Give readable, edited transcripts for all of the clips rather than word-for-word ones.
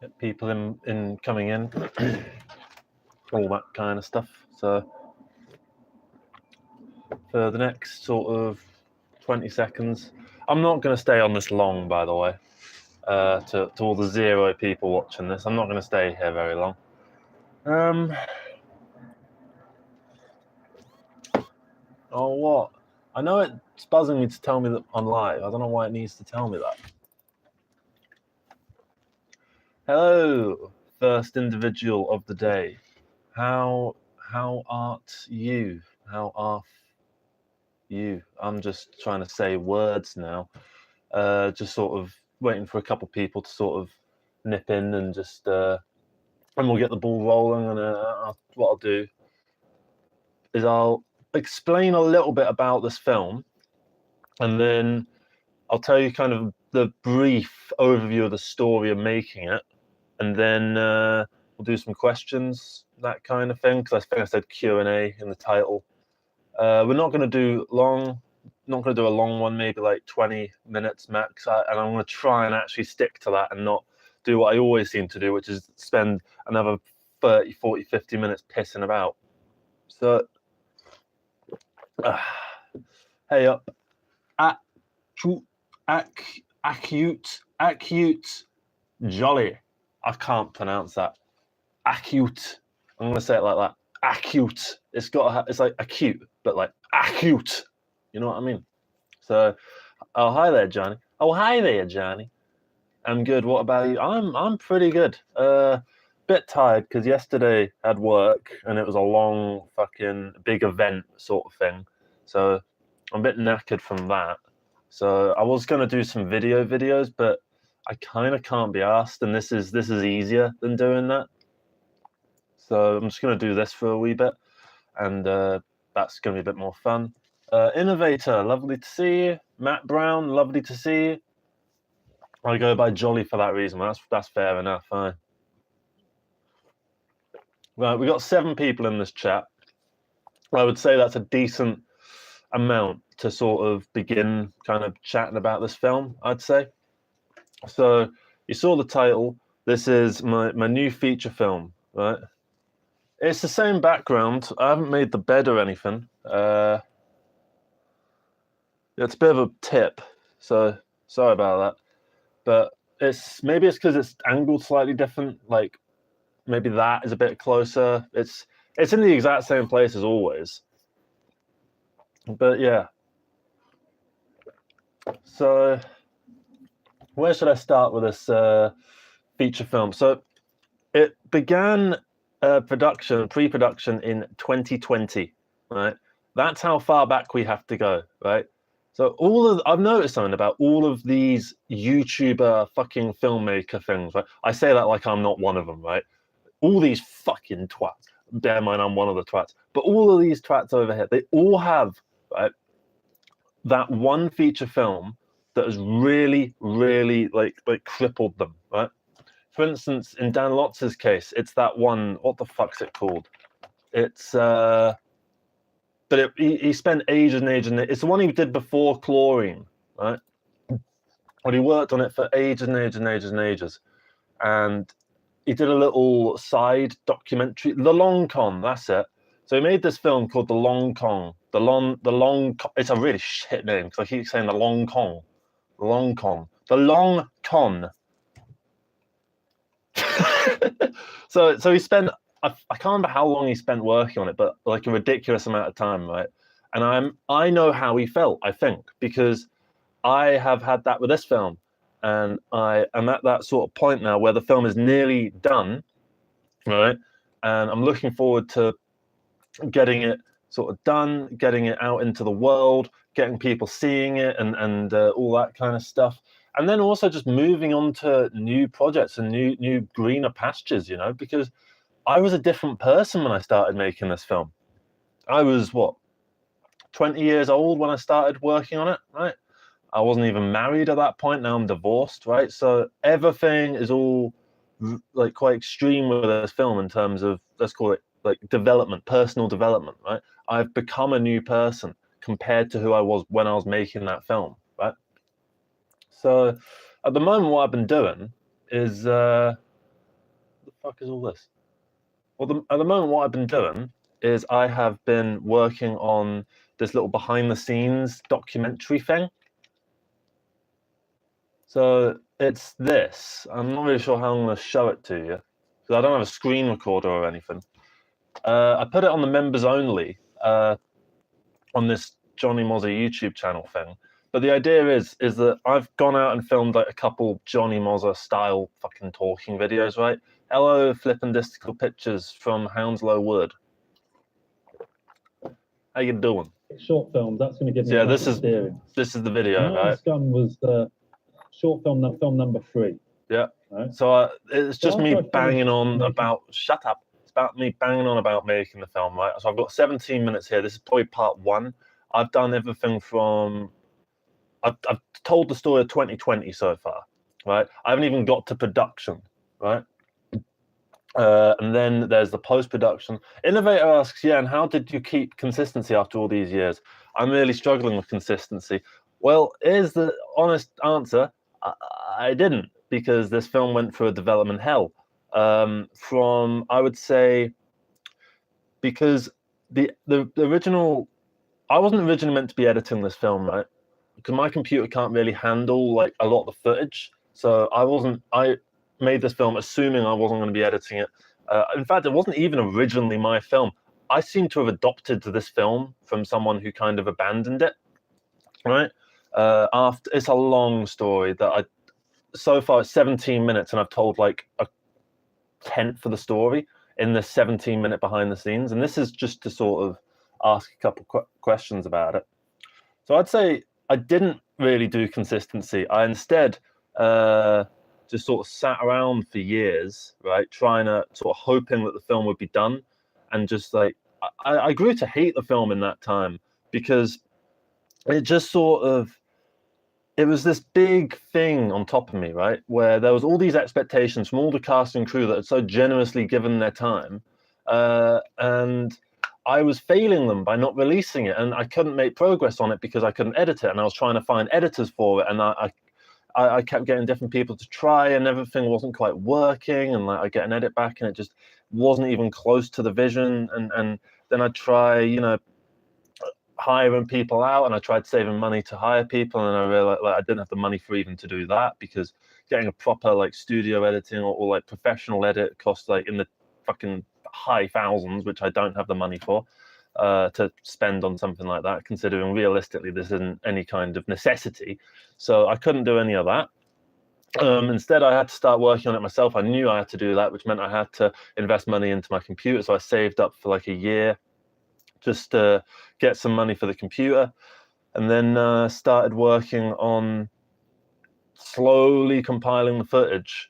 get people in coming in, all that kind of stuff. So for the next sort of 20 seconds, I'm not going to stay on this long, by the way. To all the 0 people watching this, I'm not going to stay here very long. Oh, what? I know it's buzzing me to tell me that I'm live. I don't know why it needs to tell me that. Hello, first individual of the day. How art you? How are you? I'm just trying to say words now. Just sort of waiting for a couple people to sort of nip in and just and we'll get the ball rolling. And what I'll do is I'll explain a little bit about this film, and then I'll tell you kind of the brief overview of the story of making it, and then we'll do some questions, that kind of thing, because I think I said Q&A in the title. We're not going to do long, not going to do a long one, maybe like 20 minutes max, and I'm going to try and actually stick to that and not do what I always seem to do, which is spend another 30, 40, 50 minutes pissing about. So, hey up, acute, jolly. I can't pronounce that. Acute. I'm going to say it like that. Acute. It's like acute, but like acute. You know what I mean? So, oh hi there, Johnny. Oh hi there, Johnny. I'm good. What about you? I'm pretty good. Bit tired because yesterday I had work and it was a long fucking big event sort of thing. So I'm a bit knackered from that. So I was gonna do some videos, but I kind of can't be asked, and this is easier than doing that. So I'm just gonna do this for a wee bit, and that's gonna be a bit more fun. Innovator, lovely to see you. Matt Brown, lovely to see you. I go by Jolly for that reason. That's fair enough. Right, we got 7 people in this chat. I would say that's a decent amount to sort of begin kind of chatting about this film, I'd say. So you saw the title. This is my new feature film, right? It's the same background. I haven't made the bed or anything. It's a bit of a tip, so sorry about that. But maybe it's because it's angled slightly different. Like maybe that is a bit closer. It's in the exact same place as always. But yeah. So where should I start with this feature film? So it began pre-production in 2020, right? That's how far back we have to go, right? So I've noticed something about all of these YouTuber fucking filmmaker things, right? I say that like I'm not one of them, right? All these fucking twats. Bear in mind, I'm one of the twats. But all of these twats over here, they all have, right, that one feature film that has really, really like crippled them, right? For instance, in Dan Lotz's case, it's that one. What the fuck's it called? It's but he spent ages and ages. It's the one he did before Chlorine, right? But he worked on it for ages and ages and ages and ages, and he did a little side documentary, The Long Con. That's it. So he made this film called The Long Con. It's a really shit name because I keep saying The Long Con. The Long Con. The Long Con. So he spent, I can't remember how long he spent working on it, but like a ridiculous amount of time, right? And I know how he felt, I think, because I have had that with this film, and I am at that sort of point now where the film is nearly done, right? And I'm looking forward to getting it sort of done, getting it out into the world, getting people seeing it, and all that kind of stuff. And then also just moving on to new projects and new greener pastures, you know, because I was a different person when I started making this film. I was, 20 years old when I started working on it, right? I wasn't even married at that point. Now I'm divorced, right? So everything is all like quite extreme with this film in terms of, let's call it like development, personal development, right? I've become a new person compared to who I was when I was making that film, right? So at the moment, what I've been doing is fuck is all this? Well, at the moment, what I've been doing is I have been working on this little behind-the-scenes documentary thing. So it's this. I'm not really sure how I'm going to show it to you, because I don't have a screen recorder or anything. I put it on the members only on this Johnny Mozza YouTube channel thing. But the idea is that I've gone out and filmed like a couple Johnny Mozza style fucking talking videos, right? Hello, flippin' distical pictures from Hounslow Wood. How you doing? Short films. That's going to give me. Yeah, this is the video, right? Scum was short film number 3. Yeah. Right? So it's just me banging on about. Shut up. It's about me banging on about making the film, right? So I've got 17 minutes here. This is probably part 1. I've done everything from. I've told the story of 2020 so far, right? I haven't even got to production, right? And then there's the post-production. Innovator asks, yeah, and how did you keep consistency after all these years? I'm really struggling with consistency. Well, here's the honest answer. I didn't, because this film went through a development hell. From, I would say, because the original, I wasn't originally meant to be editing this film, right? Because my computer can't really handle like a lot of the footage. So I made this film assuming I wasn't going to be editing it. In fact, it wasn't even originally my film. I seem to have adopted this film from someone who kind of abandoned it, right? After it's a long story that so far it's 17 minutes and I've told like a tenth of the story in this 17-minute behind the scenes. And this is just to sort of ask a couple questions about it. So I'd say I didn't really do consistency. I instead just sort of sat around for years, right, trying to sort of hoping that the film would be done, and just like I grew to hate the film in that time, because it just sort of, it was this big thing on top of me, right, where there was all these expectations from all the cast and crew that had so generously given their time, and I was failing them by not releasing it, and I couldn't make progress on it because I couldn't edit it, and I was trying to find editors for it, and I kept getting different people to try, and everything wasn't quite working, and like I get an edit back and it just wasn't even close to the vision, and then I'd try, you know, hiring people out, and I tried saving money to hire people, and I realized like I didn't have the money for even to do that, because getting a proper like studio editing or like professional edit costs like in the fucking high thousands, which I don't have the money for to spend on something like that, considering realistically this isn't any kind of necessity. So I couldn't do any of that. Instead, I had to start working on it myself. I knew I had to do that, which meant I had to invest money into my computer. So I saved up for like a year just to get some money for the computer, and then started working on slowly compiling the footage,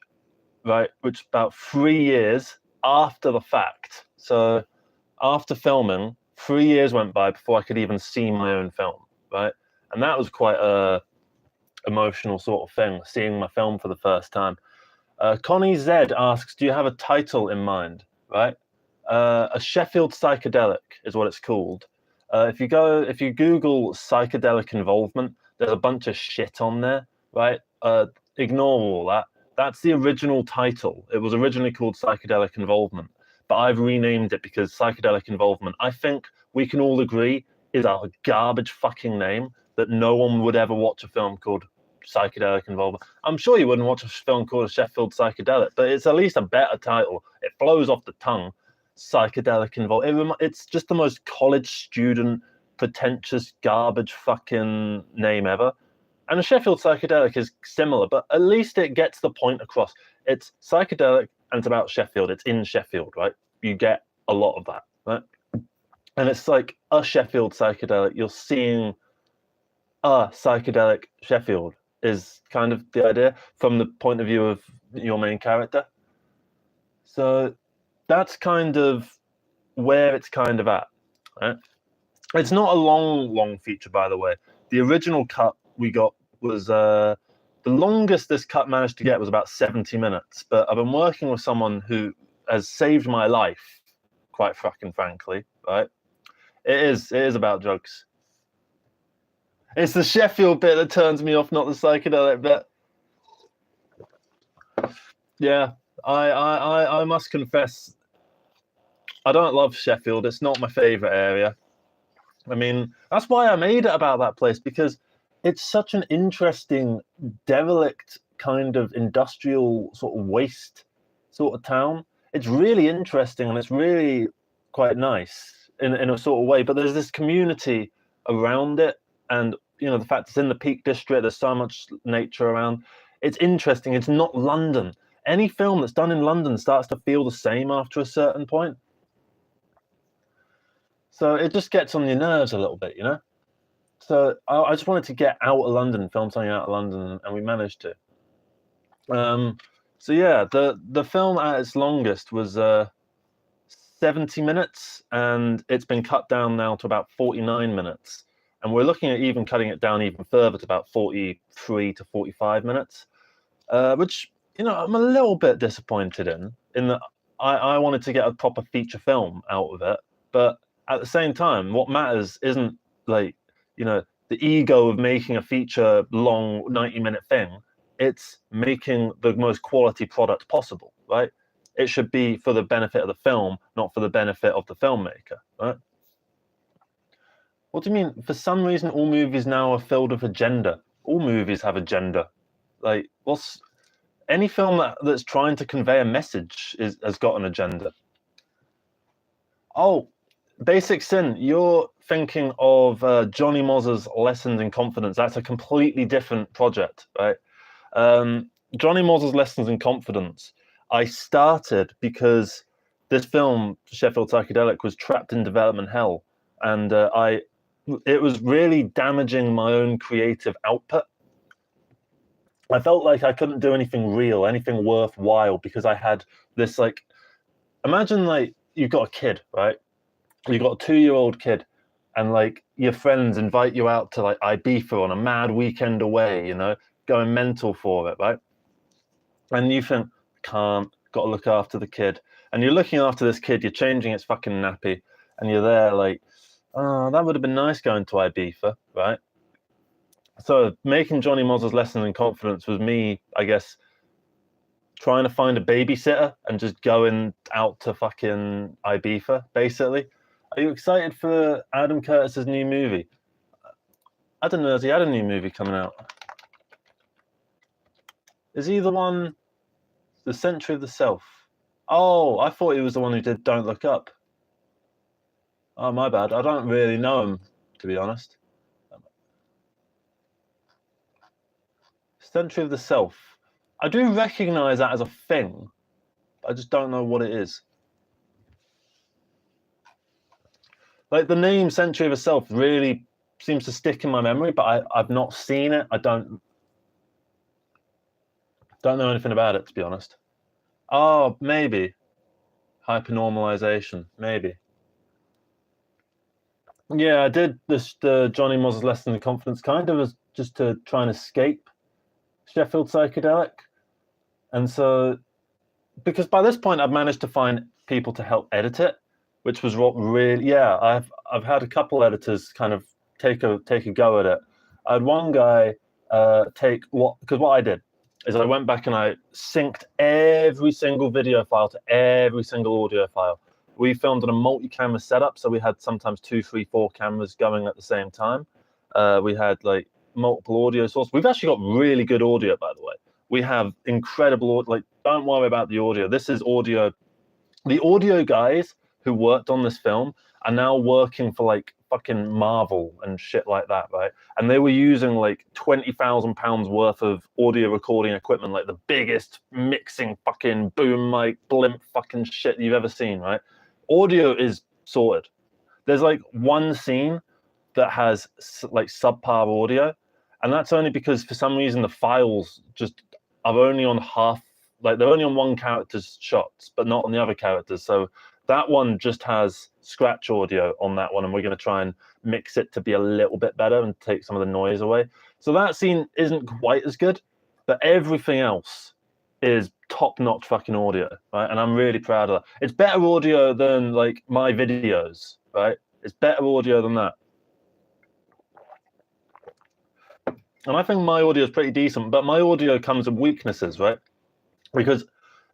right, which about 3 years after the fact. So after filming, 3 years went by before I could even see my own film, right? And that was quite a emotional sort of thing, seeing my film for the first time. Connie Z asks, do you have a title in mind, right? A Sheffield psychedelic is what it's called. If you Google psychedelic involvement, there's a bunch of shit on there, right? Ignore all that. That's the original title. It was originally called Psychedelic Involvement, but I've renamed it because Psychedelic Involvement, I think we can all agree, is a garbage fucking name that no one would ever watch a film called Psychedelic Involvement. I'm sure you wouldn't watch a film called Sheffield Psychedelic, but it's at least a better title. It flows off the tongue. Psychedelic Involvement. It's just the most college student, pretentious, garbage fucking name ever. And a Sheffield psychedelic is similar, but at least it gets the point across. It's psychedelic and it's about Sheffield. It's in Sheffield, right? You get a lot of that, right? And it's like a Sheffield psychedelic. You're seeing a psychedelic Sheffield is kind of the idea from the point of view of your main character. So that's kind of where it's kind of at, right? It's not a long feature, by the way. The original cut we got was the longest this cut managed to get was about 70 minutes, but I've been working with someone who has saved my life, quite fucking frankly, right? It is about drugs. It's the Sheffield bit that turns me off, not the psychedelic bit. Yeah, I must confess, I don't love Sheffield. It's not my favourite area. I mean, that's why I made it about that place, because it's such an interesting, derelict kind of industrial sort of waste sort of town. It's really interesting and it's really quite nice in a sort of way. But there's this community around it, and you know the fact it's in the Peak District. There's so much nature around. It's interesting. It's not London. Any film that's done in London starts to feel the same after a certain point. So it just gets on your nerves a little bit, you know? So I just wanted to get out of London, film something out of London, and we managed to. So yeah, the film at its longest was 70 minutes, and it's been cut down now to about 49 minutes. And we're looking at even cutting it down even further to about 43 to 45 minutes, which, you know, I'm a little bit disappointed in that I wanted to get a proper feature film out of it. But at the same time, what matters isn't like, you know, the ego of making a feature long 90-minute thing. It's making the most quality product possible, right? It should be for the benefit of the film, not for the benefit of the filmmaker, right? What do you mean? For some reason, all movies now are filled with agenda. All movies have agenda. Like, what's any film that's trying to convey a message has got an agenda. Oh, Basic Sin, you're thinking of Johnny Moz's Lessons in Confidence. That's a completely different project, right? Johnny Moz's Lessons in Confidence, I started because this film, Sheffield Psychedelic, was trapped in development hell. And it was really damaging my own creative output. I felt like I couldn't do anything real, anything worthwhile, because I had this, like, imagine like you've got a kid, right? You've got a 2-year-old kid, and like your friends invite you out to like Ibiza on a mad weekend away, you know, going mental for it, right? And you think, can't, got to look after the kid. And you're looking after this kid, you're changing its fucking nappy, and you're there like, oh, that would have been nice going to Ibiza, right? So making Johnny Moz's Lesson in Confidence was me, I guess, trying to find a babysitter and just going out to fucking Ibiza, basically. Are you excited for Adam Curtis's new movie? I don't know, has he had a new movie coming out? Is he the one, The Century of the Self? Oh, I thought he was the one who did Don't Look Up. Oh, my bad. I don't really know him, to be honest. Century of the Self. I do recognize that as a thing. I just don't know what it is. Like the name Century of the Self really seems to stick in my memory, but I've not seen it. I don't know anything about it, to be honest. Oh, maybe. Hypernormalization, maybe. Yeah, I did this Johnny Moz's Lesson in Confidence kind of as just to try and escape Sheffield Psychedelic. And so, because by this point I've managed to find people to help edit it, which was what really, yeah, I've had a couple editors kind of take a go at it. I had one guy because what I did is I went back and I synced every single video file to every single audio file. We filmed on a multi-camera setup, so we had sometimes 2, 3, 4 cameras going at the same time. We had like multiple audio sources. We've actually got really good audio, by the way. We have incredible, like, don't worry about the audio. This is audio. The audio guys who worked on this film are now working for like fucking Marvel and shit like that, right? And they were using like £20,000 worth of audio recording equipment, like the biggest mixing fucking boom mic blimp fucking shit you've ever seen, right? Audio is sorted. There's like one scene that has like subpar audio, and that's only because for some reason the files just are only on half, like they're only on one character's shots, but not on the other characters. So that one just has scratch audio on that one, and we're going to try and mix it to be a little bit better and take some of the noise away. So that scene isn't quite as good, but everything else is top-notch fucking audio, right? And I'm really proud of that. It's better audio than like my videos, right? It's better audio than that. And I think my audio is pretty decent, but my audio comes with weaknesses, right? Because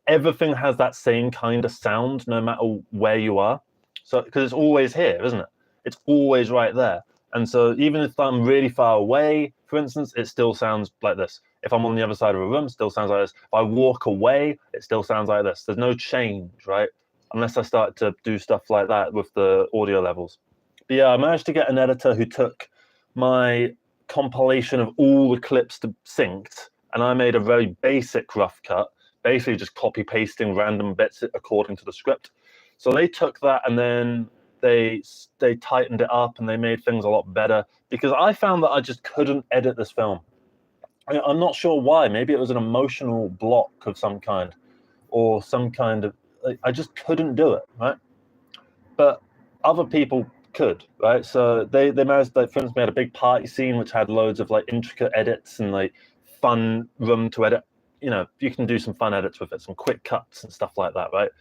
everything has that same kind of sound no matter where you are. So because it's always here, isn't it? It's always right there. And so even if I'm really far away, for instance, it still sounds like this. If I'm on the other side of a room, it still sounds like this. If I walk away, it still sounds like this. There's no change, right? Unless I start to do stuff like that with the audio levels. But yeah, I managed to get an editor who took my compilation of all the clips to synced, and I made a very basic rough cut, basically just copy pasting random bits according to the script. So they took that and then they tightened it up and they made things a lot better, because I found that I just couldn't edit this film. I'm not sure why. Maybe it was an emotional block of some kind, or some kind of, I just couldn't do it, right? But other people could, right? So they managed, like, for instance, we had a big party scene which had loads of like intricate edits and like fun room to edit. You know, you can do some fun edits with it, some quick cuts and stuff like that, right?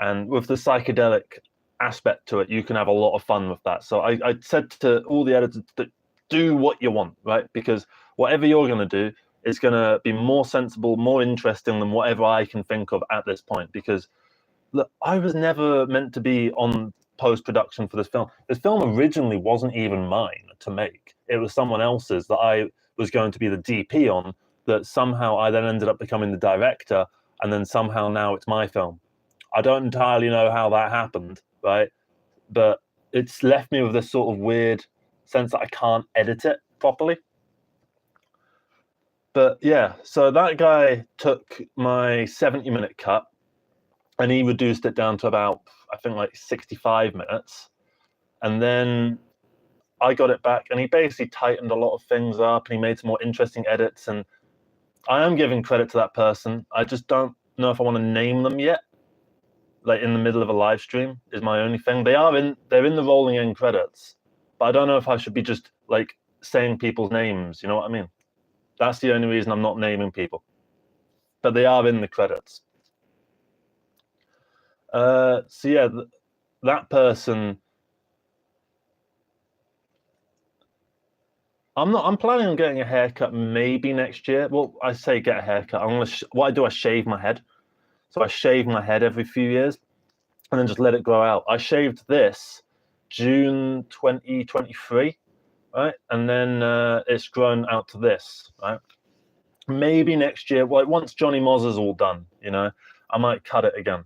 And with the psychedelic aspect to it, you can have a lot of fun with that. So I said to all the editors that do what you want, right? Because whatever you're going to do is going to be more sensible, more interesting than whatever I can think of at this point. Because look, I was never meant to be on post-production for this film. This film originally wasn't even mine to make. It was someone else's that I was going to be the DP on, that somehow I then ended up becoming the director, and then somehow now it's my film. I don't entirely know how that happened, right? But it's left me with this sort of weird sense that I can't edit it properly. But yeah, so that guy took my 70-minute cut and he reduced it down to about, I think, like 65 minutes. And then I got it back and he basically tightened a lot of things up and he made some more interesting edits. And I am giving credit to that person. I just don't know if I want to name them yet. Like in the middle of a live stream is my only thing. They're in the rolling end credits, but I don't know if I should be just like saying people's names. You know what I mean? That's the only reason I'm not naming people. But they are in the credits. So yeah, that person. I'm planning on getting a haircut maybe next year. Well, I say get a haircut. What I do, I shave my head. So I shave my head every few years and then just let it grow out. I shaved this June 2023, right? And then it's grown out to this, right? Maybe next year, like once Johnny Moz is all done, you know, I might cut it again.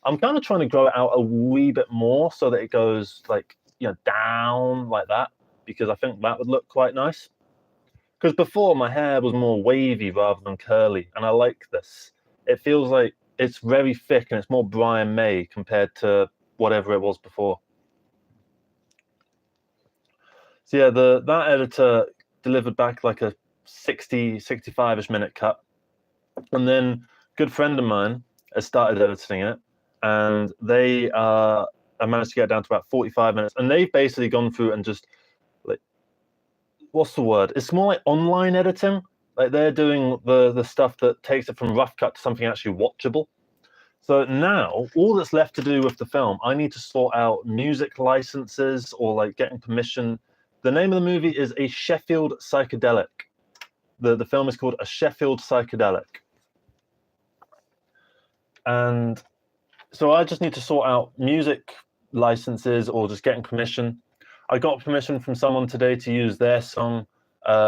I'm kind of trying to grow it out a wee bit more so that it goes like, you know, down like that, because I think that would look quite nice. Because before my hair was more wavy rather than curly, and I like this. It feels like it's very thick and it's more Brian May compared to whatever it was before. So yeah, that editor delivered back like a 65-ish minute cut. And then a good friend of mine has started editing it, and I managed to get down to about 45 minutes. And they've basically gone through and just, like, what's the word? It's more like online editing. Like they're doing the stuff that takes it from rough cut to something actually watchable. So now all that's left to do with the film, I need to sort out music licenses or like getting permission. The name of the movie is A Sheffield Psychedelic. The film is called A Sheffield Psychedelic. And so I just need to sort out music licenses or just getting permission. I got permission from someone today to use their song,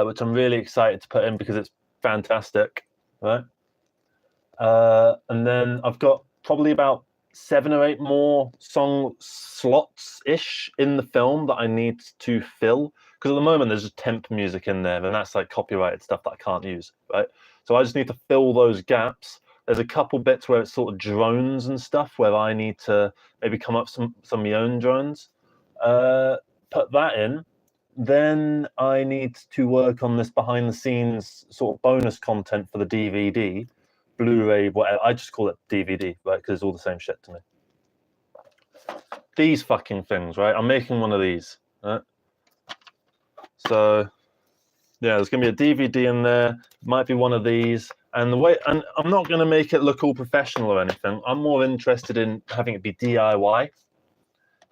which I'm really excited to put in because it's fantastic, right? And then I've got probably about 7 or 8 more song slots-ish in the film that I need to fill. Because at the moment there's just temp music in there, and that's like copyrighted stuff that I can't use, right? So I just need to fill those gaps. There's a couple bits where it's sort of drones and stuff where I need to maybe come up some of my own drones. Put that in. Then I need to work on this behind the scenes sort of bonus content for the DVD, Blu-ray, whatever. I just call it DVD, right? Because it's all the same shit to me. These fucking things, right? I'm making one of these, right? So yeah, there's gonna be a DVD in there. Might be one of these. And I'm not gonna make it look all professional or anything. I'm more interested in having it be DIY.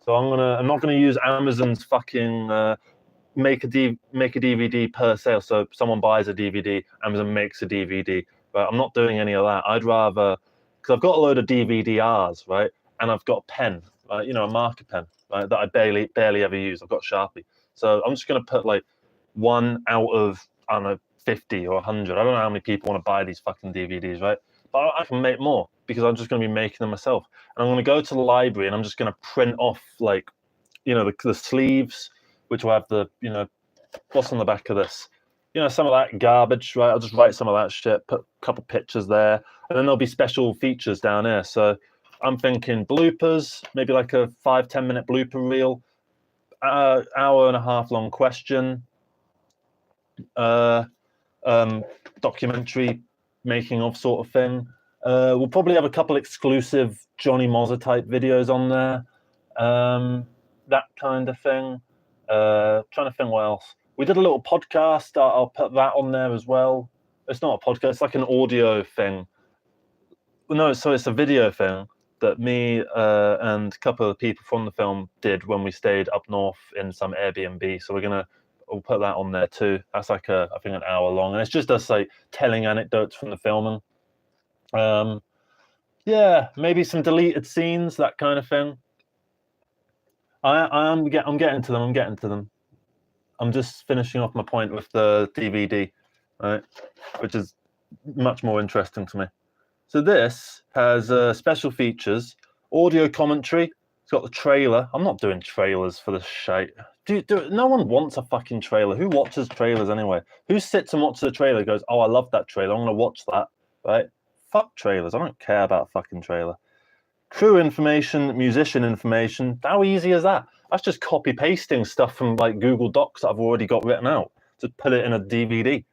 So I'm not gonna use Amazon's fucking make a DVD per sale. So someone buys a DVD, Amazon makes a DVD. But I'm not doing any of that. I'd rather because I've got a load of DVD-Rs, right? And I've got a pen, right? You know, a marker pen, right? That I barely ever use. I've got Sharpie. So I'm just going to put like 1 out of, I don't know, 50 or 100. I don't know how many people want to buy these fucking DVDs, right? But I can make more because I'm just going to be making them myself. And I'm going to go to the library and I'm just going to print off, like, you know, the sleeves, which will have the, you know, what's on the back of this? You know, some of that garbage, right? I'll just write some of that shit, put a couple pictures there, and then there'll be special features down here. So I'm thinking bloopers, maybe like a 5-10 minute blooper reel, hour and a half long question, documentary making of sort of thing. We'll probably have a couple exclusive Johnny Mozza type videos on there, that kind of thing. Trying to think what else. We did a little podcast. I'll put that on there as well. It's not a podcast. It's like an audio thing. No, so it's a video thing that me and a couple of people from the film did when we stayed up north in some Airbnb. So we'll put that on there too. That's like I think an hour long, and it's just us like telling anecdotes from the filming. Yeah, maybe some deleted scenes, that kind of thing. I'm getting to them. I'm getting to them. I'm just finishing off my point with the DVD, right, which is much more interesting to me. So this has special features, audio commentary. It's got the trailer. I'm not doing trailers for the shite. No one wants a fucking trailer. Who watches trailers anyway? Who sits and watches a trailer and goes, oh, I love that trailer, I'm going to watch that, right? Fuck trailers. I don't care about a fucking trailer. Crew information, musician information. How easy is that? That's just copy pasting stuff from like Google Docs that I've already got written out. Just put it in a DVD.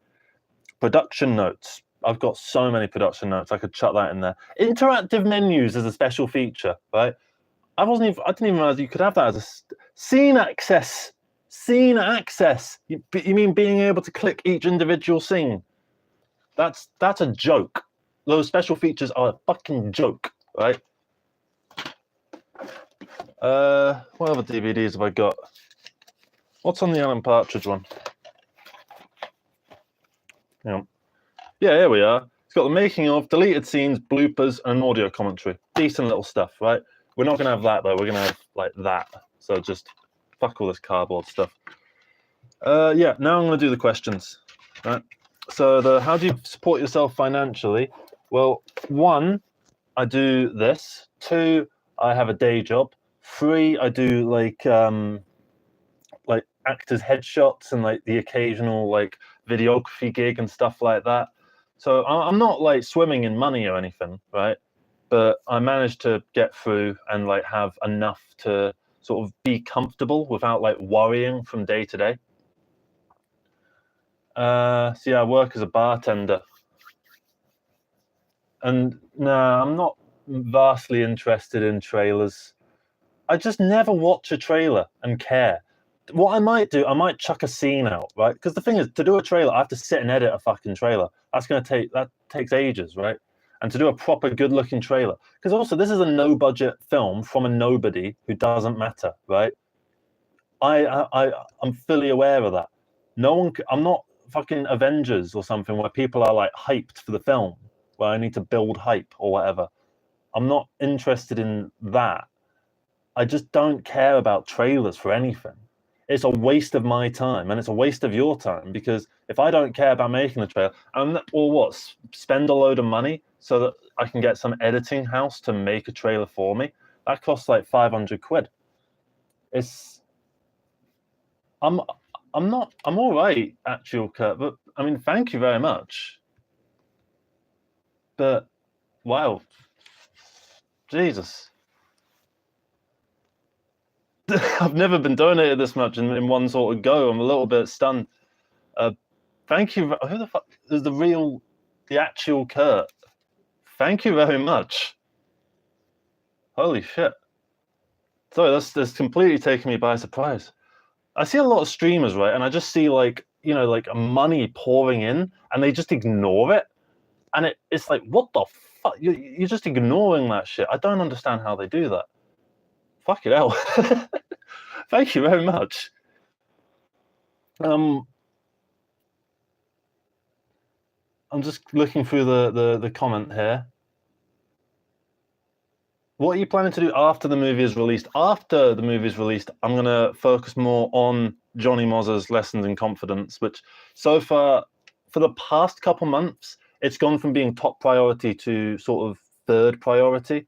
Production notes. I've got so many production notes. I could chuck that in there. Interactive menus is a special feature, right? I didn't even realize you could have that as a scene access. Scene access. You mean being able to click each individual scene? That's a joke. Those special features are a fucking joke, right? What other DVDs have I got? What's on the Alan Partridge one? Yeah, here we are. It's got the making of, deleted scenes, bloopers, and audio commentary. Decent little stuff, right? We're not going to have that, though. We're going to have, like, that. So just fuck all this cardboard stuff. Yeah, now I'm going to do the questions, right? So how do you support yourself financially? Well, 1, I do this. 2, I have a day job. 3, I do, like actors' headshots and, like, the occasional, like, videography gig and stuff like that. So I'm not, like, swimming in money or anything, right? But I managed to get through and, like, have enough to sort of be comfortable without, like, worrying from day to day. So yeah, I work as a bartender. And no, I'm not vastly interested in trailers. I just never watch a trailer and care. What I might do, I might chuck a scene out, right? Because the thing is, to do a trailer, I have to sit and edit a fucking trailer. That takes ages, right? And to do a proper good-looking trailer, because also this is a no-budget film from a nobody who doesn't matter, right? I'm fully aware of that. I'm not fucking Avengers or something where people are like hyped for the film, where I need to build hype or whatever. I'm not interested in that. I just don't care about trailers for anything. It's a waste of my time and it's a waste of your time, because if I don't care about making the trailer, spend a load of money so that I can get some editing house to make a trailer for me, that costs like 500 quid. I'm all right, actual Kurt, but I mean, thank you very much. But wow, Jesus. I've never been donated this much in one sort of go. I'm a little bit stunned. Thank you. Who the fuck is the actual Kurt? Thank you very much. Holy shit. Sorry, that's completely taken me by surprise. I see a lot of streamers, right? And I just see like money pouring in and they just ignore it. And it's like, what the fuck? You're just ignoring that shit. I don't understand how they do that. Fuck it out. Thank you very much. I'm just looking through the comment here. What are you planning to do after the movie is released? After the movie is released, I'm going to focus more on Johnny Moz's Lessons in Confidence, which so far, for the past couple months, it's gone from being top priority to sort of third priority.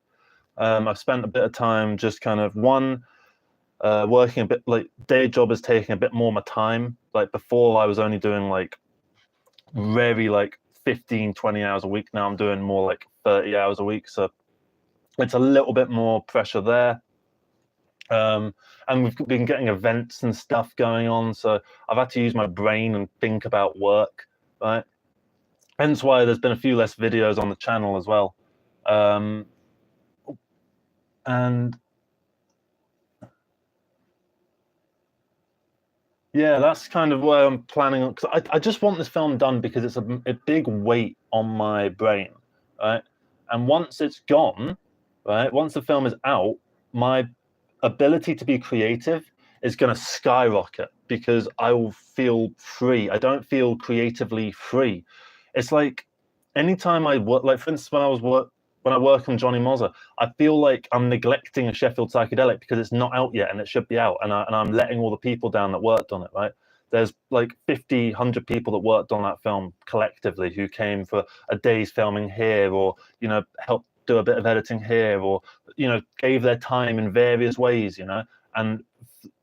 I've spent a bit of time just kind of working a bit, like day job is taking a bit more of my time. Like before I was only doing like very like 15, 20 hours a week. Now I'm doing more like 30 hours a week. So it's a little bit more pressure there. And we've been getting events and stuff going on. So I've had to use my brain and think about work, right? Hence why there's been a few less videos on the channel as well. And yeah, that's kind of where I'm planning on, because I just want this film done because it's a big weight on my brain, right? And once it's gone, right, once the film is out, my ability to be creative is going to skyrocket because I will feel free. I don't feel creatively free. It's like anytime I work, like for instance, when I work on Johnny Mozza, I feel like I'm neglecting a Sheffield psychedelic because it's not out yet and it should be out, and I'm letting all the people down that worked on it, right? There's like 50, 100 people that worked on that film collectively who came for a day's filming here, or, you know, helped do a bit of editing here, or, you know, gave their time in various ways, you know, and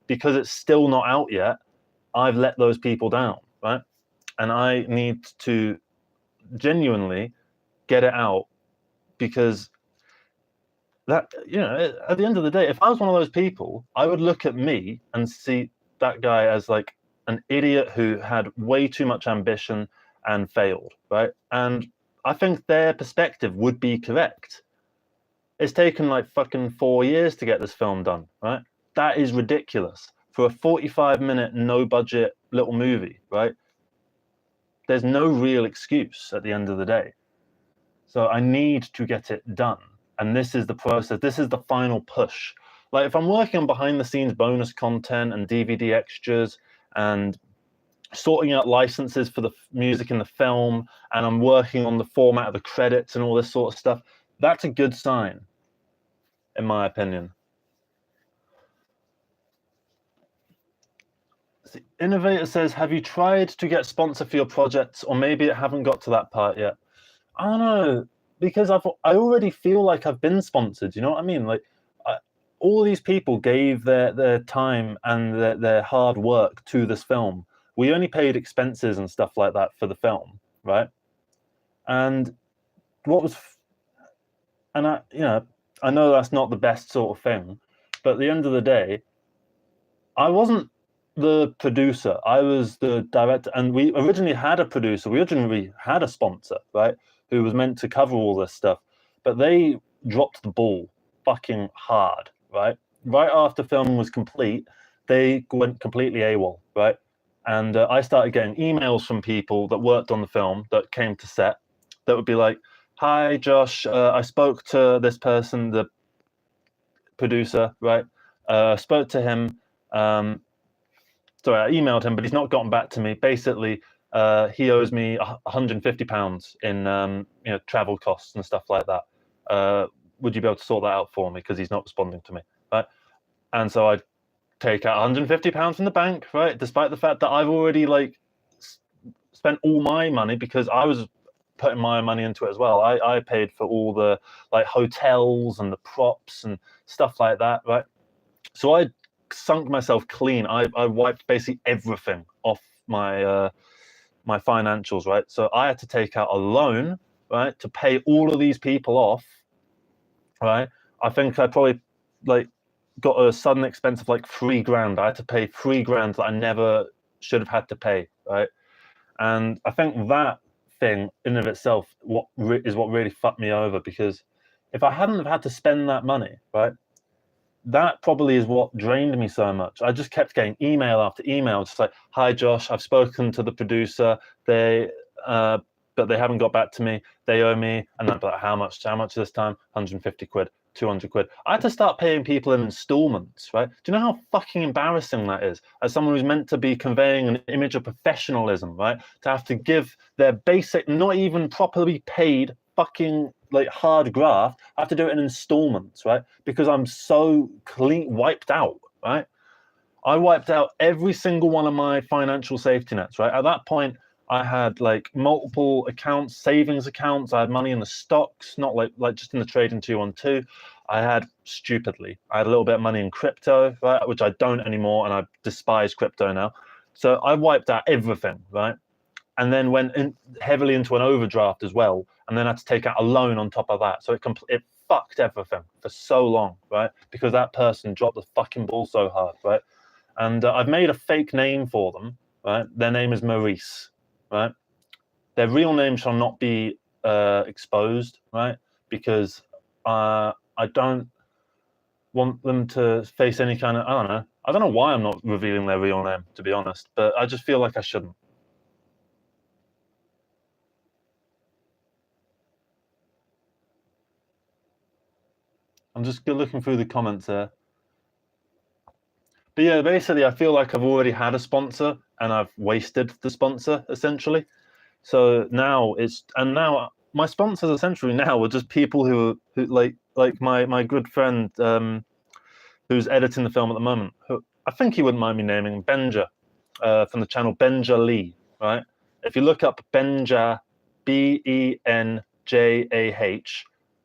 because it's still not out yet, I've let those people down, right? And I need to genuinely get it out, because that, you know, at the end of the day, if I was one of those people, I would look at me and see that guy as like an idiot who had way too much ambition and failed, right? And I think their perspective would be correct. It's taken like fucking 4 years to get this film done, right? That is ridiculous for a 45-minute, no-budget little movie, right? There's no real excuse at the end of the day. So I need to get it done. And this is the process. This is the final push. Like if I'm working on behind the scenes bonus content and DVD extras and sorting out licenses for the music in the film, and I'm working on the format of the credits and all this sort of stuff, that's a good sign, in my opinion. See, Innovator says, have you tried to get sponsor for your projects, or maybe it haven't got to that part yet? I don't know, because I already feel like I've been sponsored. You know what I mean? Like, all these people gave their time and their hard work to this film. We only paid expenses and stuff like that for the film, right? And I know that's not the best sort of thing, but at the end of the day, I wasn't the producer. I was the director, and we originally had a producer. We originally had a sponsor, right, who was meant to cover all this stuff, but they dropped the ball fucking hard, right? Right after filming was complete, they went completely AWOL, right? And I started getting emails from people that worked on the film that came to set that would be like, "Hi, Josh, I spoke to this person, the producer, right? Spoke to him. Sorry, I emailed him, but he's not gotten back to me. Basically, he owes me £150 in travel costs and stuff like that. Would you be able to sort that out for me? Because he's not responding to me, right?" And so I take out £150 from the bank, right? Despite the fact that I've already like spent all my money, because I was putting my money into it as well. I paid for all the like hotels and the props and stuff like that, right? So I sunk myself clean. I wiped basically everything off my my financials, right? So I had to take out a loan, right, to pay all of these people off, right? I think I probably like got a sudden expense of like £3,000. I had to pay £3,000 that I never should have had to pay, right? And I think that thing in of itself is what really fucked me over, because if I hadn't have had to spend that money, right, that probably is what drained me so much. I just kept getting email after email, just like, "Hi, Josh, I've spoken to the producer. But they haven't got back to me. They owe me." And I'm like, how much this time? 150 quid, 200 quid. I had to start paying people in installments, right? Do you know how fucking embarrassing that is? As someone who's meant to be conveying an image of professionalism, right? To have to give their basic, not even properly paid fucking like hard graft, I have to do it in installments, right? Because I'm so wiped out, right? I wiped out every single one of my financial safety nets, right? At that point, I had like multiple accounts, savings accounts. I had money in the stocks, not like just in the trading 212. I had I had a little bit of money in crypto, right? Which I don't anymore, and I despise crypto now. So I wiped out everything, right? And then went heavily into an overdraft as well, and then had to take out a loan on top of that. So it fucked everything for so long, right? Because that person dropped the fucking ball so hard, right? And I've made a fake name for them, right? Their name is Maurice, right? Their real name shall not be exposed, right? Because I don't want them to face any kind of, I don't know why I'm not revealing their real name, to be honest, but I just feel like I shouldn't. I'm just looking through the comments there. But yeah, basically, I feel like I've already had a sponsor and I've wasted the sponsor essentially. So now now my sponsors essentially now are just people who like my good friend who's editing the film at the moment. Who I think he wouldn't mind me naming Benja from the channel Benja Lee. Right? If you look up Benja, Benjah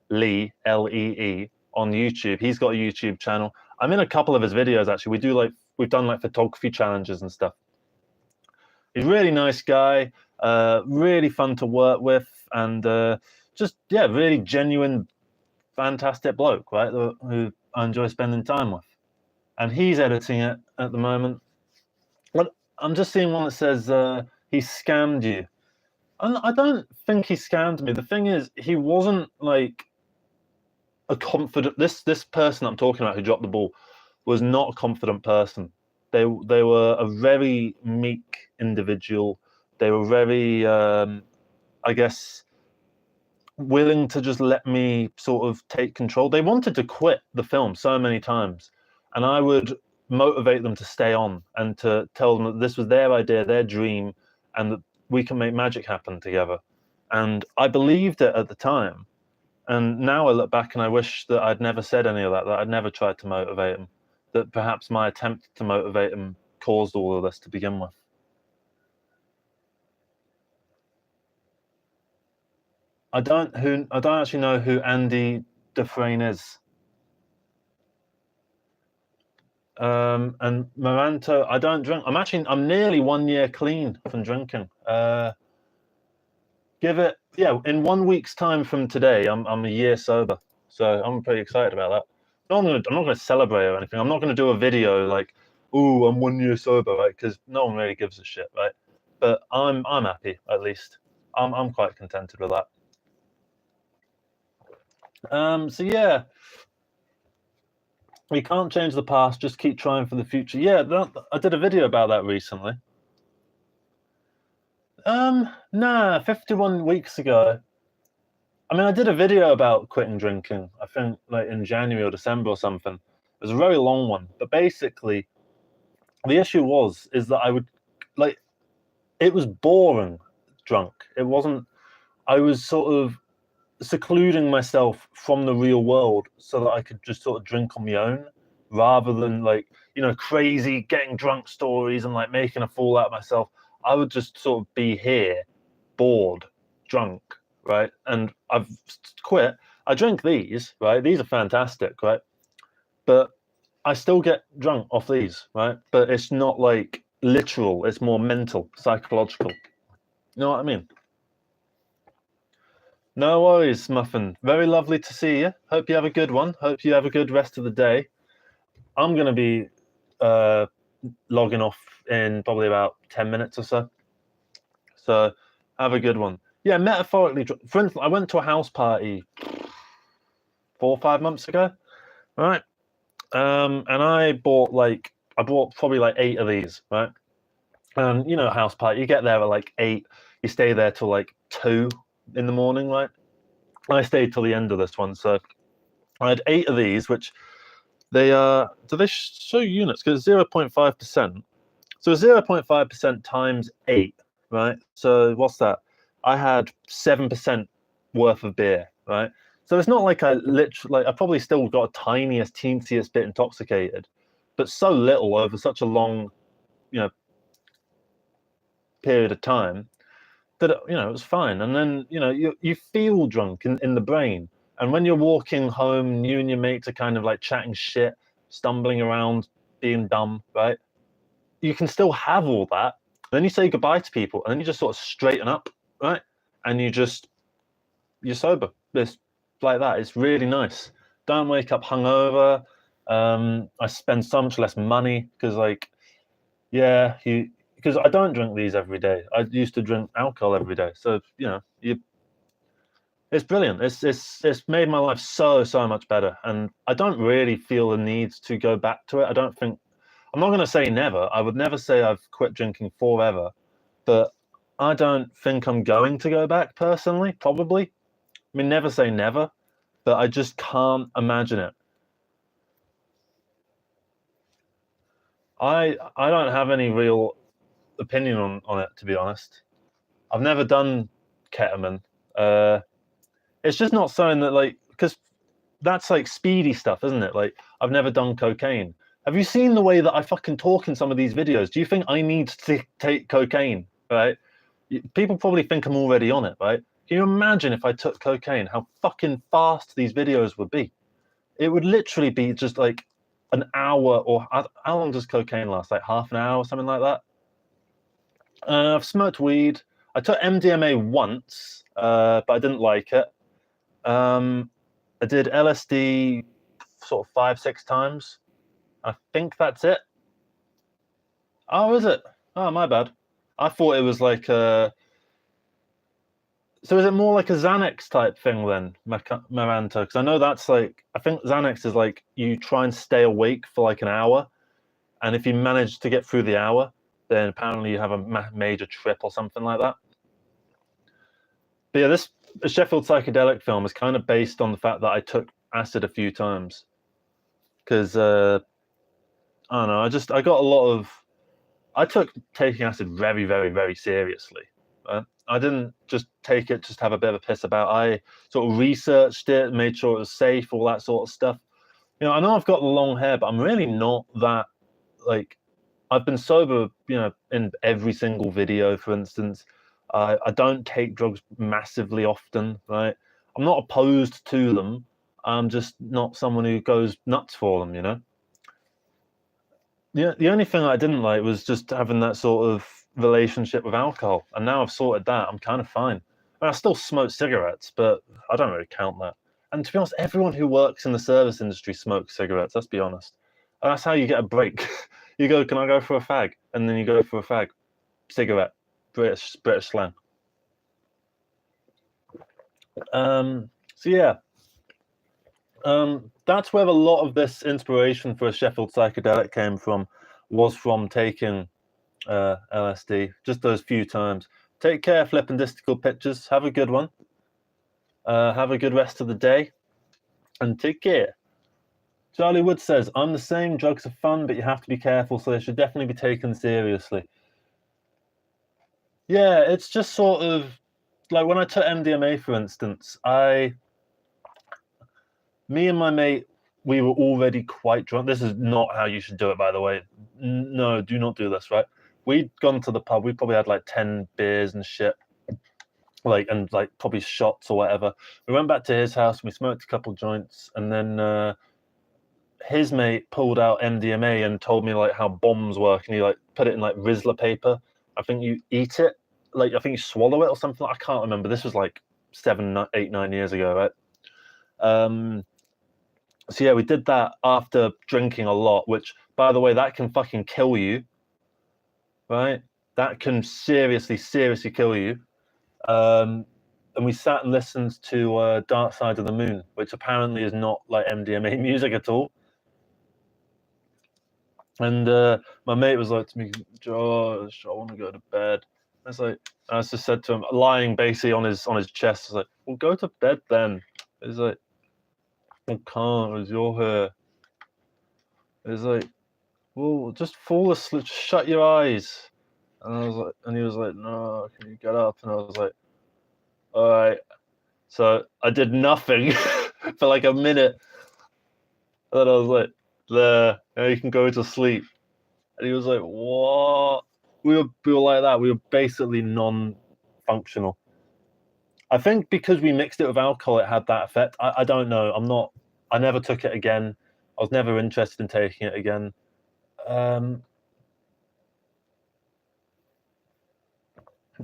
Lee Lee on YouTube, he's got a YouTube channel. I'm in a couple of his videos actually. We've done like photography challenges and stuff. He's a really nice guy, really fun to work with, and just really genuine, fantastic bloke, right? Who I enjoy spending time with. And he's editing it at the moment. But I'm just seeing one that says he scammed you. And I don't think he scammed me. The thing is, he wasn't like a confident. This person I'm talking about who dropped the ball was not a confident person. They were a very meek individual. They were very, I guess, willing to just let me sort of take control. They wanted to quit the film so many times, and I would motivate them to stay on and to tell them that this was their idea, their dream, and that we can make magic happen together. And I believed it at the time. And now I look back and I wish that I'd never said any of that, that I'd never tried to motivate them, that perhaps my attempt to motivate them caused all of this to begin with. I don't actually know who Andy Dufresne is. And Maranto, I don't drink. I'm nearly 1 year clean from drinking. In 1 week's time from today, I'm a year sober. So I'm pretty excited about that. I'm not gonna celebrate or anything. I'm not gonna do a video like, "Ooh, I'm 1 year sober," right? Because no one really gives a shit, right? But I'm happy at least. I'm quite contented with that. So yeah, we can't change the past. Just keep trying for the future. Yeah, I did a video about that recently. Nah, 51 weeks ago. I mean, I did a video about quitting drinking. I think like in January or December or something. It was a very long one, but basically, the issue is that I would like. It was boring, drunk. It wasn't. I was sort of secluding myself from the real world so that I could just sort of drink on my own rather than like, crazy getting drunk stories and like making a fool out of myself. I would just sort of be here, bored, drunk, right? And I've quit. I drink these, right? These are fantastic, right? But I still get drunk off these, right? But it's not like literal, it's more mental, psychological. You know what I mean? No worries, Muffin. Very lovely to see you. Hope you have a good one. Hope you have a good rest of the day. I'm going to be logging off in probably about 10 minutes or so. So have a good one. Yeah, metaphorically, for instance, I went to a house party 4 or 5 months ago, right? And I bought probably like 8 of these, right? And a house party, you get there at like 8, you stay there till like 2 in the morning, right? I stayed till the end of this one, so I had 8 of these, which they are. Do they show units? Because 0.5%. So 0.5% times 8, right? So what's that? I had 7% worth of beer, right? So it's not like I literally, like I probably still got a tiniest, teensiest bit intoxicated, but so little over such a long, period of time that it was fine. And then you feel drunk in the brain, and when you're walking home, you and your mates are kind of like chatting shit, stumbling around, being dumb, right? You can still have all that. Then you say goodbye to people, and then you just sort of straighten up, right? And you're sober. It's like that. It's really nice. Don't wake up hungover. I spend so much less money because, because I don't drink these every day. I used to drink alcohol every day, so it's brilliant. It's made my life so much better, and I don't really feel the need to go back to it. I don't think I'm not going to say never. I would never say I've quit drinking forever, but I don't think I'm going to go back personally. Probably. I mean, never say never, but I just can't imagine it. I don't have any real opinion on it, to be honest. I've never done ketamine. It's just not something that because that's like speedy stuff, isn't it? Like I've never done cocaine. Have you seen the way that I fucking talk in some of these videos? Do you think I need to take cocaine? Right? People probably think I'm already on it, right? Can you imagine if I took cocaine, how fucking fast these videos would be? It would literally be just like an hour, or how long does cocaine last? Like half an hour, something like that. I've smoked weed. I took MDMA once, but I didn't like it. I did LSD sort of 5, 6 times. I think that's it. Oh, is it? Oh, my bad. I thought it was like a. So is it more like a Xanax type thing then, Maranta? Because I know that's like, I think Xanax is like you try and stay awake for like an hour, and if you manage to get through the hour, then apparently you have a major trip or something like that. But yeah, this Sheffield psychedelic film is kind of based on the fact that I took acid a few times, because I don't know, I got a lot of. I took taking acid very, very, very seriously. I didn't just take it just to have a bit of a piss about. I sort of researched it, made sure it was safe, all that sort of stuff. I know I've got the long hair, but I'm really not that like. I've been sober, in every single video, for instance. I don't take drugs massively often, right? I'm not opposed to them. I'm just not someone who goes nuts for them. The only thing I didn't like was just having that sort of relationship with alcohol. And now I've sorted that, I'm kind of fine. I still smoke cigarettes, but I don't really count that. And to be honest, everyone who works in the service industry smokes cigarettes, let's be honest. And that's how you get a break. You go, can I go for a fag? And then you go for a fag. Cigarette. British slang. So yeah. That's where a lot of this inspiration for a Sheffield psychedelic came from, was from taking LSD, just those few times. Take care, Flippandistical Pictures. Have a good one. Have a good rest of the day, and take care. Charlie Wood says, I'm the same, drugs are fun, but you have to be careful, so they should definitely be taken seriously. Yeah, it's just sort of like when I took MDMA, for instance, me and my mate, we were already quite drunk. This is not how you should do it, by the way. No, do not do this, right? We'd gone to the pub, we probably had like 10 beers and shit, and probably shots or whatever. We went back to his house, we smoked a couple joints, and then his mate pulled out MDMA and told me like how bombs work, and he put it in like Rizla paper. I think you eat it, I think you swallow it or something. I can't remember. This was like 7, 8, 9 years ago, right? So yeah, we did that after drinking a lot, which, by the way, that can fucking kill you, right? That can seriously kill you. And we sat and listened to Dark Side of the Moon, which apparently is not like MDMA music at all. And my mate was like to me, Josh, I want to go to bed. I just said to him, lying basically on his chest, I was like, well, go to bed then. He's like, I can't, it's your hair. He's like, well, just fall asleep, just shut your eyes. And he was like, no, can you get up? And I was like, all right. So I did nothing for like a minute. And then I was like, there, now you can go to sleep. And he was like, what? We were like that. We were basically non-functional. I think because we mixed it with alcohol, it had that effect. I don't know. I never took it again. I was never interested in taking it again.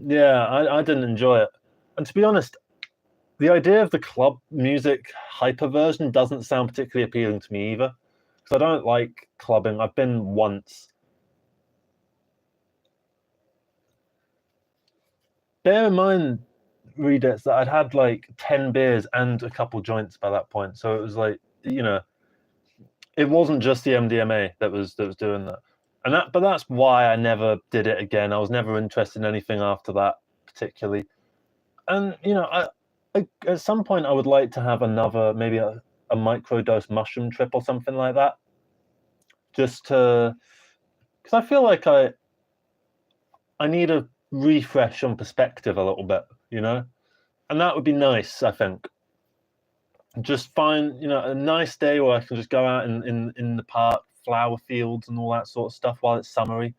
Yeah, I didn't enjoy it. And to be honest, the idea of the club music hyper version doesn't sound particularly appealing to me either. Because I don't like clubbing. I've been once. Bear in mind, Redits, that I'd had like 10 beers and a couple joints by that point. So it was like, it wasn't just the MDMA that was doing that. But that's why I never did it again. I was never interested in anything after that, particularly. And at some point, I would like to have another, maybe a microdose mushroom trip or something like that, just to, because I feel like I need a refresh on perspective a little bit, and that would be nice. I think just find a nice day where I can just go out in the park, flower fields, and all that sort of stuff while it's summery,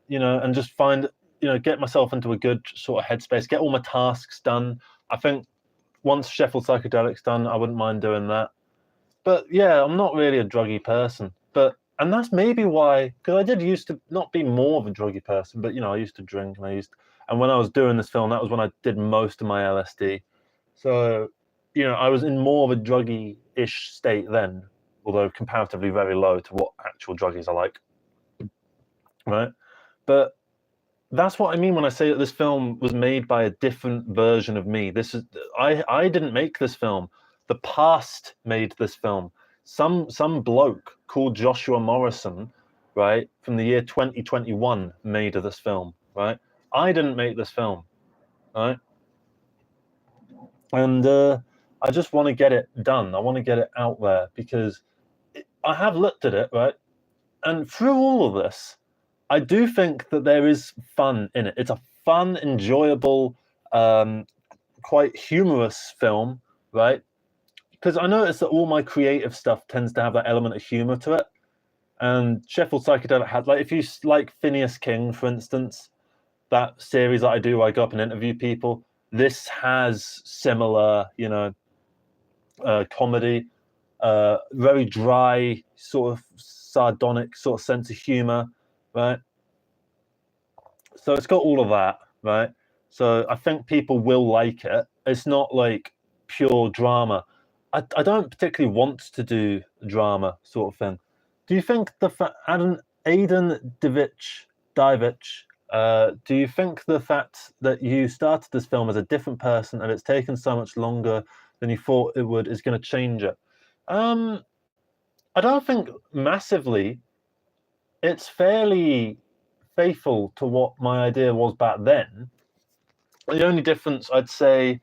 and just find get myself into a good sort of headspace, get all my tasks done. I think once Sheffield Psychedelic's done, I wouldn't mind doing that. But yeah, I'm not really a druggy person. And that's maybe why, because I did used to not be more of a druggy person, but I used to drink, and when I was doing this film, that was when I did most of my LSD. So, I was in more of a druggy-ish state then, although comparatively very low to what actual druggies are like, right? But that's what I mean when I say that this film was made by a different version of me. I didn't make this film. The past made this film. Some bloke called Joshua Morrison, right, from the year 2021 made this film, right? I didn't make this film, right? And I just want to get it done. I want to get it out there because I have looked at it, right? And through all of this, I do think that there is fun in it. It's a fun, enjoyable, quite humorous film, right? Because I noticed that all my creative stuff tends to have that element of humor to it. And Sheffield Psychedelic had, like, if you like Phineas King, for instance, that series that I do, where I go up and interview people, this has similar, comedy, very dry, sort of sardonic sort of sense of humor, right? So it's got all of that, right? So I think people will like it. It's not like pure drama. I don't particularly want to do drama sort of thing. Do you think Aiden Divich, do you think the fact that you started this film as a different person and it's taken so much longer than you thought it would is going to change it? I don't think massively. It's fairly faithful to what my idea was back then. The only difference I'd say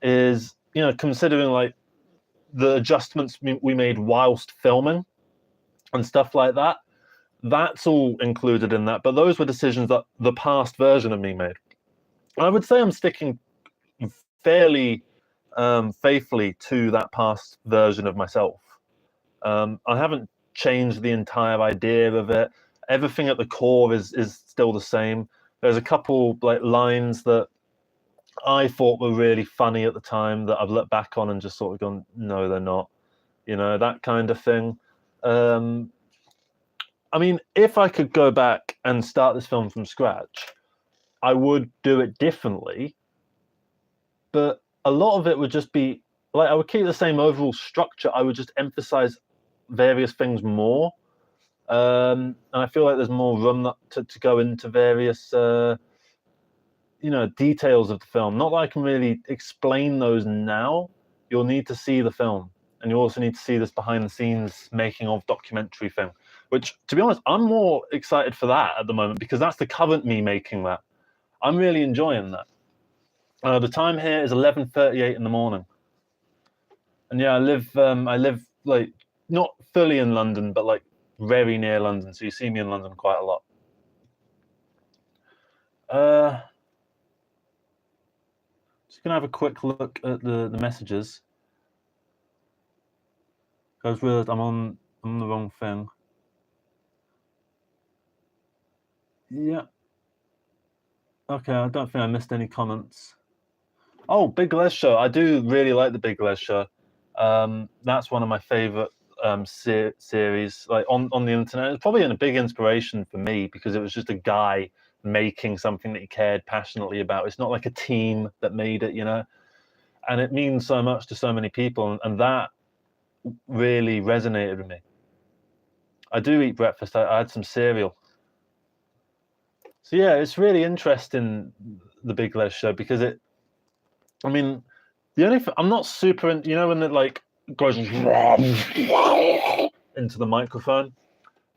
is, considering like the adjustments we made whilst filming and stuff like that, that's all included in that. But those were decisions that the past version of me made. I would say I'm sticking fairly faithfully to that past version of myself. I haven't changed the entire idea of it. Everything at the core is still the same. There's a couple like lines that I thought were really funny at the time that I've looked back on and just sort of gone, no, they're not. That kind of thing. I mean, if I could go back and start this film from scratch, I would do it differently. But a lot of it would just be like I would keep the same overall structure. I would just emphasize various things more. And I feel like there's more room to go into various, details of the film. Not that I can really explain those now. You'll need to see the film, and you also need to see this behind-the-scenes making of documentary thing. Which, to be honest, I'm more excited for that at the moment because that's the current me making that. I'm really enjoying that. The time here is 11:38 in the morning, and yeah, I live like not fully in London, but like very near London, so you see me in London quite a lot. Just gonna have a quick look at the messages. I just realised I'm on the wrong thing. Yeah. Okay, I don't think I missed any comments. Oh, Big Les Show. I do really like the Big Les Show. That's one of my favorite series, like on the internet. It's probably a big inspiration for me because it was just a guy making something that he cared passionately about. It's not like a team that made it, you know, and it means so much to so many people, and that really resonated with me. I do eat breakfast. I had some cereal. So yeah, it's really interesting, the Big Les Show, because I mean, the only I'm not super you know, when it like goes into the microphone,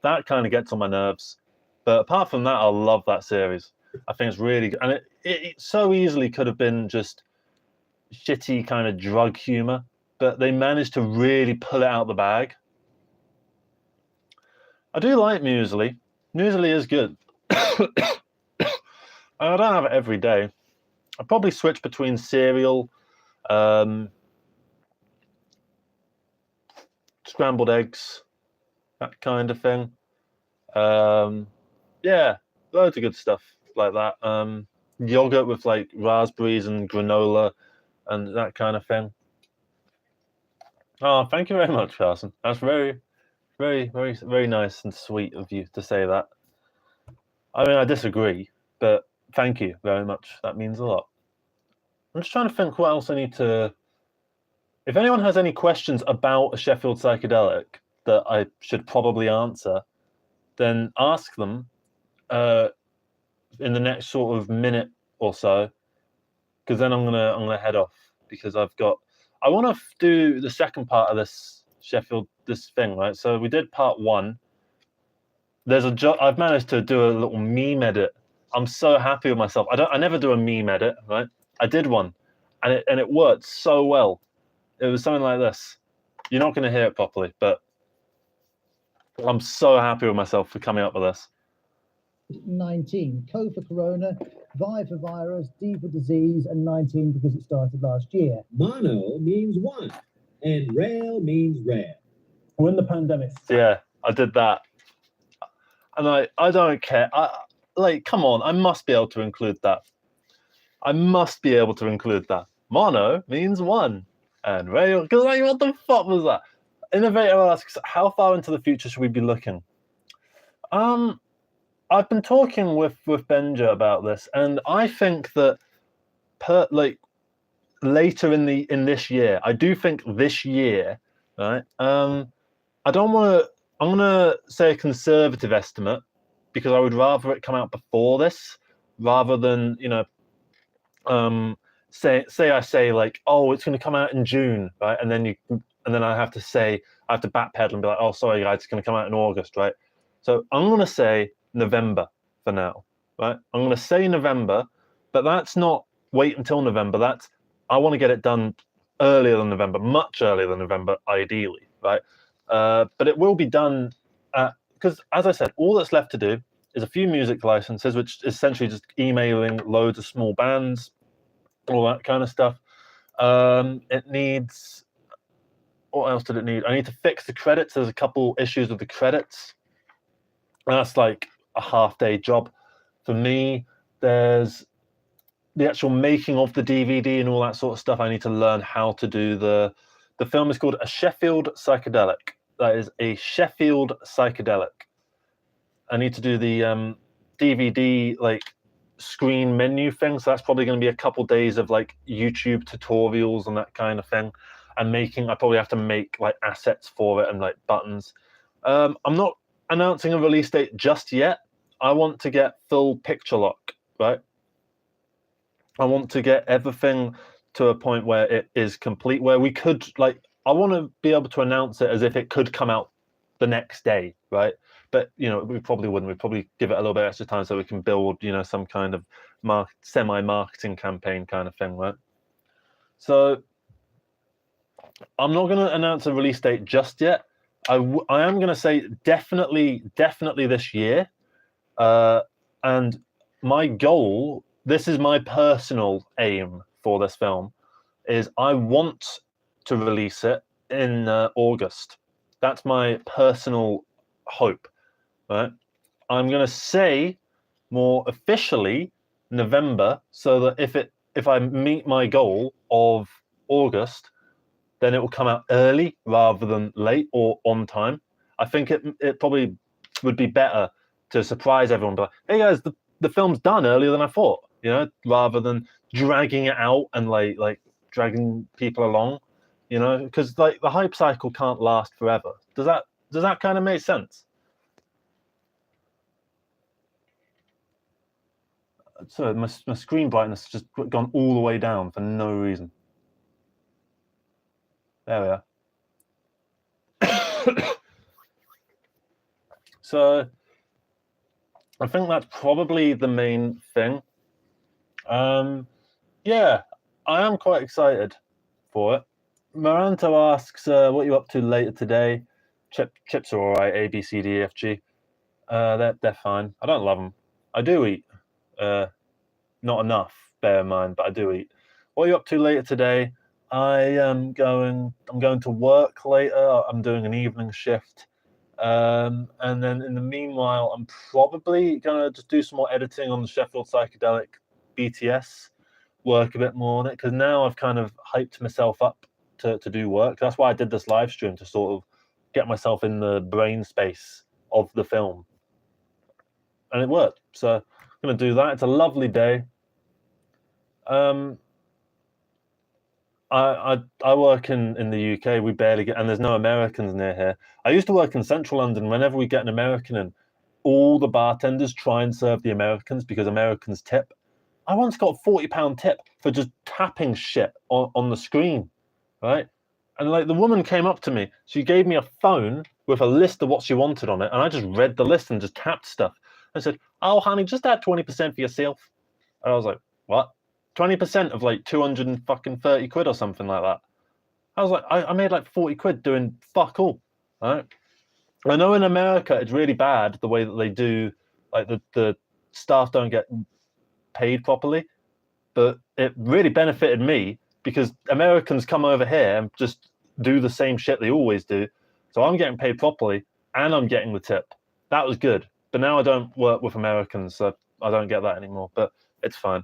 that kind of gets on my nerves. But apart from that, I love that series. I think it's really good, and it so easily could have been just shitty kind of drug humor, but they managed to really pull it out the bag. I do like muesli. Muesli is good. I don't have it every day. I probably switch between cereal, scrambled eggs, that kind of thing. Yeah, loads of good stuff like that. Yogurt with like raspberries and granola and that kind of thing. Oh, thank you very much, Carson. That's very, very, very, very nice and sweet of you to say that. I mean, I disagree, but thank you very much. That means a lot. I'm just trying to think what else I need to. If anyone has any questions about a Sheffield psychedelic that I should probably answer, then ask them in the next sort of minute or so, because then I'm gonna head off because I want to do the second part of this thing, right? So we did part one. I've managed to do a little meme edit. I'm so happy with myself. I never do a meme edit, right? I did one, and it worked so well. It was something like this. You're not going to hear it properly, but I'm so happy with myself for coming up with this. 19, Co for Corona, Vi for virus, D for disease, and 19 because it started last year. Mono means one, and rare means rare. When the pandemic. Yeah, I did that. And I don't care. Come on, I must be able to include that. I must be able to include that. Mono means one, and rare, because like, what the fuck was that? Innovator asks, how far into the future should we be looking? I've been talking with Benja about this, and I think that later in this year, I do think this year, right? I don't want to. I'm gonna say a conservative estimate because I would rather it come out before this rather than say like, oh, it's gonna come out in June, right? And then I have to backpedal and be like, oh, sorry guys, it's gonna come out in August, right? So I'm gonna say November for now, right? I'm going to say November, but that's not wait until November. I want to get it done earlier than November, much earlier than November, ideally, right? But it will be done because, as I said, all that's left to do is a few music licenses, which is essentially just emailing loads of small bands, all that kind of stuff. It needs. What else did it need? I need to fix the credits. There's a couple issues with the credits. That's like a half-day job for me. There's the actual making of the DVD and all that sort of stuff. I need to learn how to do the film is called A Sheffield Psychedelic. That is a Sheffield Psychedelic. I need to do the DVD like screen menu thing. So that's probably going to be a couple days of like YouTube tutorials and that kind of thing. And I probably have to make like assets for it and like buttons. I'm not announcing a release date just yet. I want to get full picture lock, right? I want to get everything to a point where it is complete, where we could I want to be able to announce it as if it could come out the next day, right? But we probably wouldn't. We'd probably give it a little bit extra time so we can build some kind of semi-marketing campaign kind of thing, right? So I'm not going to announce a release date just yet. I am going to say definitely this year. And my goal, this is my personal aim for this film is I want to release it in August. That's my personal hope, right? I'm going to say more officially November, so that if I meet my goal of August, then it will come out early rather than late or on time. I think it probably would be better to surprise everyone, but hey guys, the film's done earlier than I thought, you know, rather than dragging it out and like dragging people along, you know, because like the hype cycle can't last forever. Does that kind of make sense? So my screen brightness has just gone all the way down for no reason. There we are. So I think that's probably the main thing. Yeah, I am quite excited for it. Maranto asks, what are you up to later today? Chips are all right, A, B, C, D, E, F, G. They're fine. I don't love them. I do eat. Not enough, bear in mind, but I do eat. What are you up to later today? I'm going to work later. I'm doing an evening shift. And then in the meanwhile, I'm probably gonna just do some more editing on the Sheffield Psychedelic BTS, work a bit more on it, because now I've kind of hyped myself up to do work. That's why I did this live stream, to sort of get myself in the brain space of the film. And it worked. So I'm gonna do that. It's a lovely day. I work in the UK. We barely get, and there's no Americans near here. I used to work in central London. Whenever we get an American in, all the bartenders try and serve the Americans because Americans tip. I once got a £40 tip for just tapping shit on the screen, right? And like the woman came up to me, she gave me a phone with a list of what she wanted on it, and I just read the list and just tapped stuff. I said, "Oh, honey, just add 20% for yourself." And I was like, "What? 20% of like 230 quid or something like that?" I was like, I made like 40 quid doing fuck all, right? I know in America it's really bad the way that they do, like the staff don't get paid properly, but it really benefited me because Americans come over here and just do the same shit they always do. So I'm getting paid properly and I'm getting the tip. That was good. But now I don't work with Americans, so I don't get that anymore, but it's fine.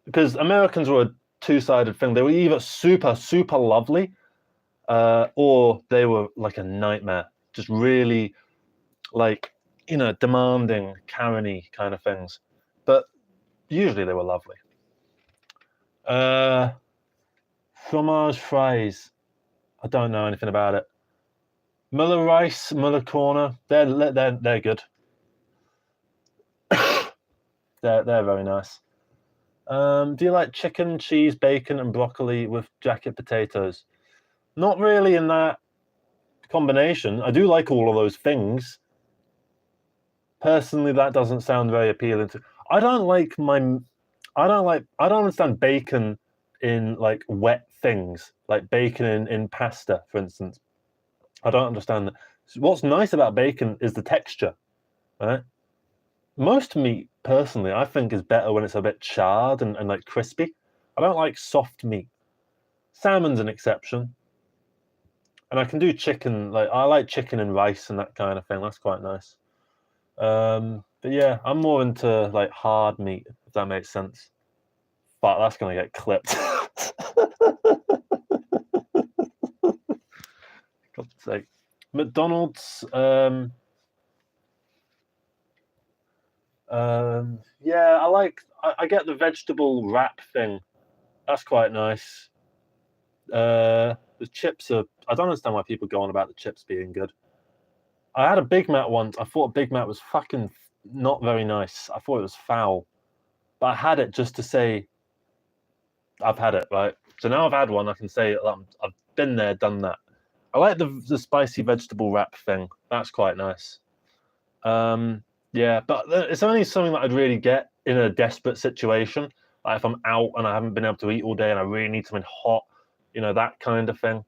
Because Americans were a two-sided thing. They were either super, super lovely, or they were like a nightmare. Just really, like, you know, demanding, Karen-y kind of things. But usually they were lovely. Fromage fries. I don't know anything about it. Muller rice, Muller corner. They're good. they're very nice. Do you like chicken, cheese, bacon, and broccoli with jacket potatoes? Not really in that combination. I do like all of those things. Personally, that doesn't sound very appealing to. I don't understand bacon in like wet things, like bacon in pasta, for instance. I don't understand that. What's nice about bacon is the texture, right? Most meat, personally, I think is better when it's a bit charred and like crispy. I don't like soft meat. Salmon's an exception. And I can do chicken, like I like chicken and rice and that kind of thing. That's quite nice. But yeah, I'm more into like hard meat, if that makes sense. But that's gonna get clipped. God's sake. McDonald's, yeah, I get the vegetable wrap thing. That's quite nice. The chips are, I don't understand why people go on about the chips being good. I had a Big Mac once. I thought a Big Mac was fucking not very nice. I thought it was foul. But I had it just to say I've had it, right? So now I've had one, I can say I've been there, done that. I like the spicy vegetable wrap thing. That's quite nice. Yeah, but it's only something that I'd really get in a desperate situation. Like if I'm out and I haven't been able to eat all day and I really need something hot, you know, that kind of thing.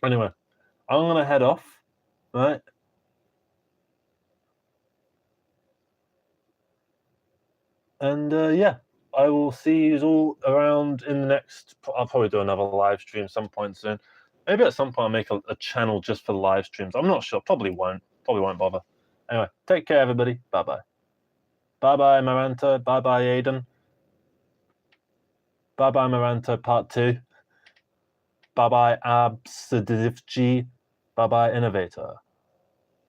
Anyway, I'm gonna head off, right? And yeah, I will see you all around in the next. I'll probably do another live stream some point soon. Maybe at some point I'll make a channel just for live streams. I'm not sure. Probably won't. Probably won't bother. Anyway, take care, everybody. Bye bye. Bye bye, Maranta. Bye bye, Aiden. Bye bye, Maranta Part 2. Bye bye, Absidivji. Bye bye, Innovator.